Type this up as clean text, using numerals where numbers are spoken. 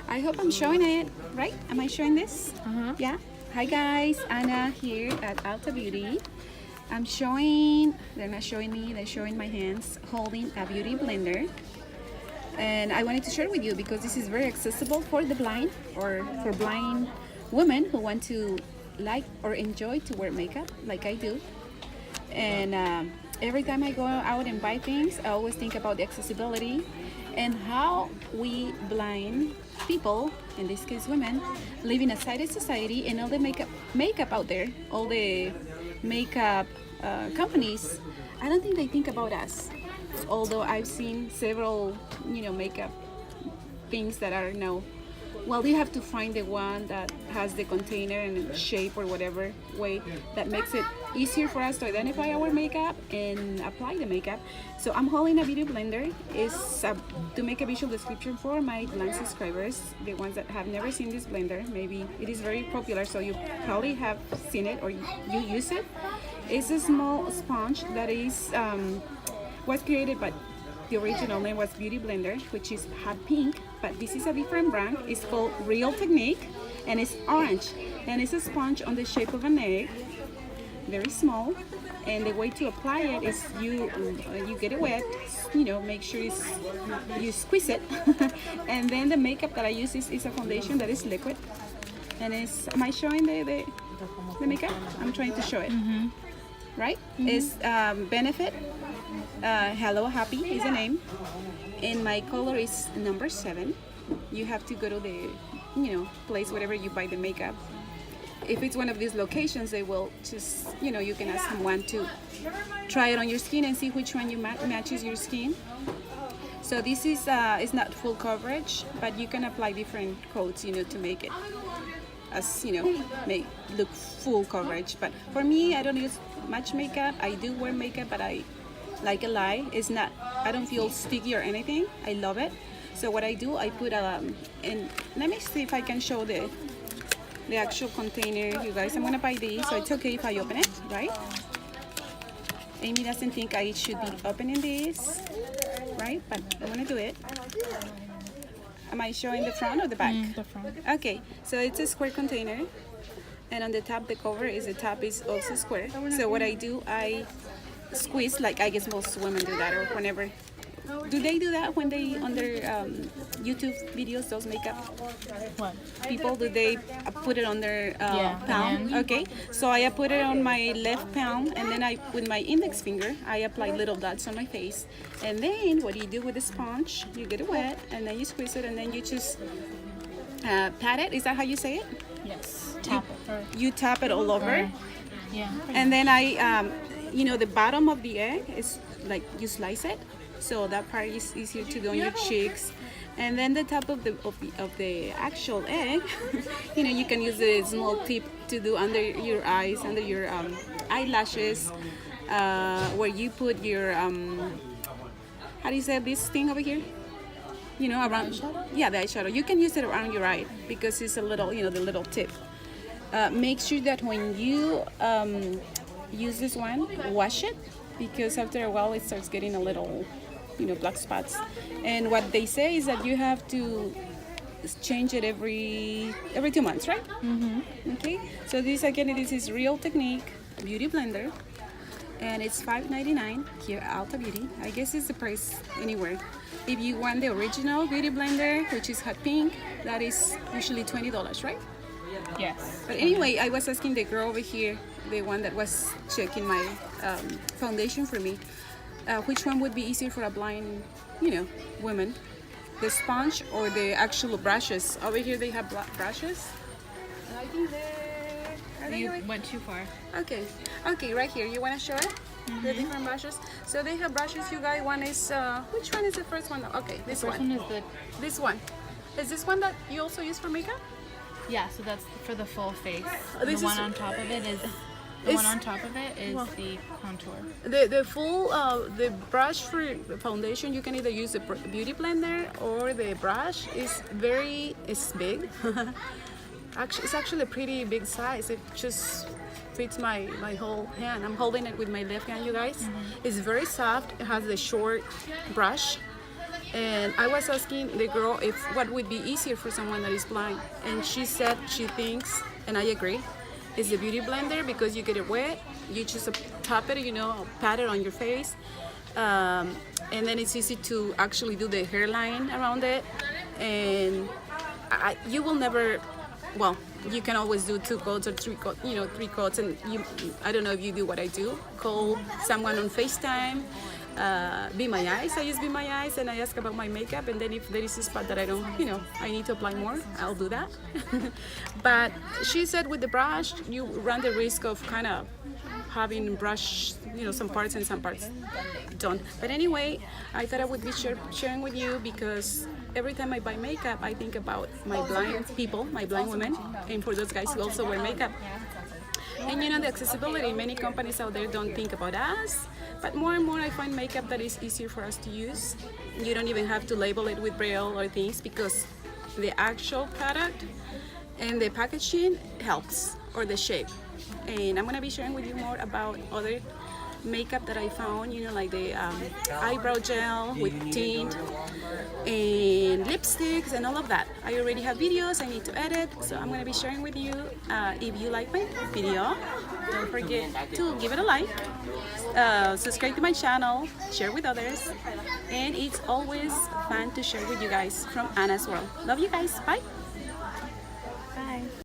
I hope I'm showing it right. Am I showing this? Yeah. Hi guys, Anna here at Alta Beauty. I'm showing, they're not showing me, they're showing my hands holding a beauty blender. And I wanted to share with you because this is very accessible for the blind or for blind women who want to like or enjoy to wear makeup like I do. And every time I go out and buy things, I always think about the accessibility and how we blind people, in this case women, live in a sighted society, and all the makeup out there, all the makeup companies, I don't think they think about us. Although I've seen several, makeup things that are no. Well, you have to find the one that has the container and shape or whatever way that makes it easier for us to identify our makeup and apply the makeup. So I'm holding a beauty blender. It's to make a visual description for my blind subscribers, the ones that have never seen this blender. Maybe it is very popular, so you probably have seen it or you use it. It's a small sponge that is was created by the original name was Beauty Blender, which is hot pink, but this is a different brand. It's called Real Technique, and it's orange, and it's a sponge on the shape of an egg, very small. And the way to apply it is you get it wet, make sure you squeeze it, and then the makeup that I use is a foundation that is liquid, and am I showing the makeup? I'm trying to show it. Right? It's Benefit. Hello Happy is the name, and my color is number 7. You have to go to the place wherever you buy the makeup. If it's one of these locations, they will just you can ask someone to try it on your skin and see which one matches your skin. So this is not full coverage, but you can apply different coats to make it as make look full coverage. But for me, I don't use much makeup. I do wear makeup, but I like a lie. I don't feel sticky or anything. I love it. So what I do, I put and let me see if I can show the actual container, you guys. I'm gonna buy these, so it's okay if I open it, right? Amy doesn't think I should be opening this, right? But I'm gonna do it. Am I showing the front or the back? The front. Okay, so it's a square container, and on the top, the cover is also square. So what I do, I squeeze, like I guess most women do that, or whenever. Do they do that when they on their YouTube videos, those makeup What? people? Do they put it on their palm? hand. Okay, so I put it on my left palm, and then with my index finger, I apply little dots on my face. And then what you do with the sponge, you get it wet, and then you squeeze it, and then you just pat it. Is that how you say it? Yes. Tap it. Or, You tap it all over. yeah. And then the bottom of the egg is like you slice it, so that part is easier to do on your cheeks. And then the top of the actual egg, you can use a small tip to do under your eyes, under your eyelashes, where you put your how do you say this thing over here? Around the eyeshadow. You can use it around your eye because it's a little, the little tip. Make sure that when you use this one, wash it, because after a while it starts getting a little black spots. And what they say is that you have to change it every 2 months, right? Okay, so this is Real Technique Beauty Blender, and it's $5.99 here at Alta Beauty. I guess it's the price anywhere. If you want the original Beauty Blender, which is hot pink, that is usually $20, right? Yes. But anyway, I was asking the girl over here, the one that was checking my foundation for me, which one would be easier for a blind, woman, the sponge or the actual brushes. Over here they have brushes. And I think You went too far. Okay, right here. You want to show it? The different brushes. So they have brushes, you guys. One is, which one is the first one? Okay, this First one. one is the This one. Is this one that you also use for makeup? yeah. So that's for the full face. This The one is- on top of it is the contour. The full the brush for the foundation, you can either use the beauty blender or the brush. It's big. It's actually a pretty big size. It just fits my whole hand. I'm holding it with my left hand, you guys. It's very soft. It has a short brush, And I was asking the girl if what would be easier for someone that is blind, and she said she thinks, and I agree, is the beauty blender, because you get it wet, you just tap it, pat it on your face, and then it's easy to actually do the hairline around it, and you will never, well, you can always do 2 coats or 3 coats, 3 coats, and I don't know if you do what I do, call someone on FaceTime, Be My Eyes. I use Be My Eyes, and I ask about my makeup, and then if there is a spot that I don't, I need to apply more, I'll do that. But she said with the brush, you run the risk of kind of having brush, some parts and some parts don't. But anyway, I thought I would be sharing with you, because every time I buy makeup, I think about my blind people, my blind women, and for those guys who also wear makeup. And the accessibility, many companies out there don't think about us, but more and more I find makeup that is easier for us to use. You don't even have to label it with Braille or things, because the actual product and the packaging helps, or the shape. And I'm gonna be sharing with you more about other makeup that I found, like the eyebrow gel with tint and lipsticks and all of that. I already have videos I need to edit, so I'm gonna be sharing with you. If you like my video, don't forget to give it a like, subscribe to my channel, share with others, and it's always fun to share with you guys from Anna's World. Love you guys, bye!